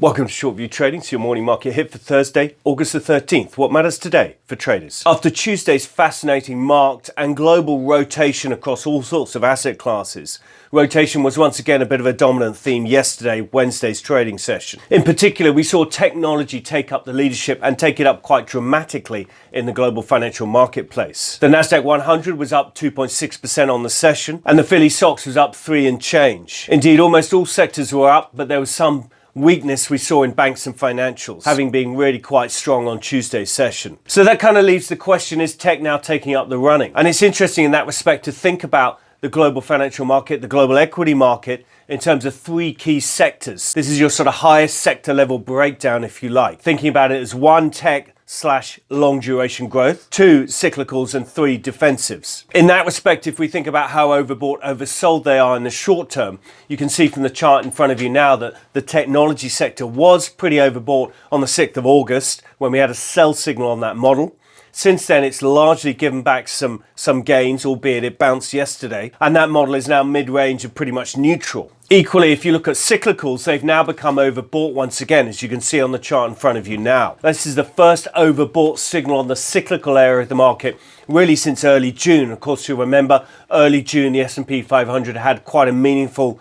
Welcome to ShortView Trading, to your morning market hit for Thursday, August the 13th. What matters today for traders? After Tuesday's fascinating marked and global rotation across all sorts of asset classes, rotation was once again a bit of a dominant theme yesterday, Wednesday's trading session. In particular, we saw technology take up the leadership and take it up quite dramatically in the global financial marketplace. The Nasdaq 100 was up 2.6% on the session, and the Philly Sox was up 3 and change. Indeed, almost all sectors were up, but there was some weakness we saw in banks and financials, having been really quite strong on Tuesday's session. So that kind of leaves the question, is tech now taking up the running? And it's interesting in that respect to think about the global financial market, the global equity market, in terms of 3 key sectors. This is your sort of highest sector level breakdown, if you like. Thinking about it as 1, tech / long duration growth, 2, cyclicals, and 3, defensives. In that respect, if we think about how overbought, oversold they are in the short term, you can see from the chart in front of you now that the technology sector was pretty overbought on the 6th of August when we had a sell signal on that model. Since then, it's largely given back some gains, albeit it bounced yesterday, and that model is now mid-range and pretty much neutral. Equally, if you look at cyclicals, they've now become overbought once again, as you can see on the chart in front of you now. This is the first overbought signal on the cyclical area of the market, really since early June. Of course, you'll remember early June, the S&P 500 had quite a meaningful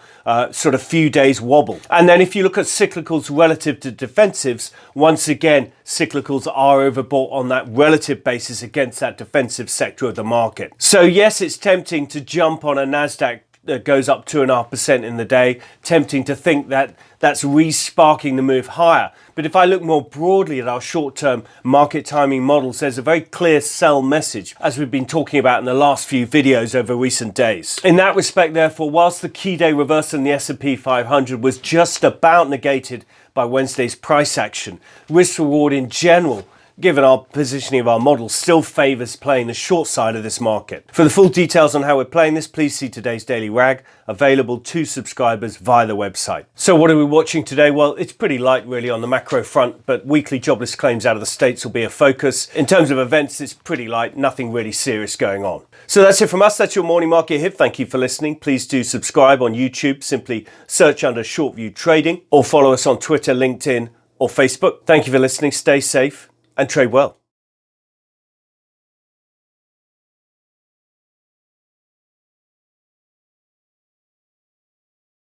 sort of few days wobble. And then if you look at cyclicals relative to defensives, once again, cyclicals are overbought on that relative basis against that defensive sector of the market. So yes, it's tempting to jump on a Nasdaq that goes up 2.5% in the day, tempting to think that that's re-sparking the move higher. But if I look more broadly at our short-term market timing models, there's a very clear sell message, as we've been talking about in the last few videos over recent days. In that respect, therefore, whilst the key day reversal in the S&P 500 was just about negated by Wednesday's price action, risk reward in general, given our positioning of our model, still favours playing the short side of this market. For the full details on how we're playing this, please see today's daily rag, available to subscribers via the website. So what are we watching today? Well, it's pretty light really on the macro front, but weekly jobless claims out of the States will be a focus. In terms of events, it's pretty light, nothing really serious going on. So that's it from us. That's your morning market hit. Thank you for listening. Please do subscribe on YouTube. Simply search under ShortView Trading, or follow us on Twitter, LinkedIn, or Facebook. Thank you for listening. Stay safe and trade well.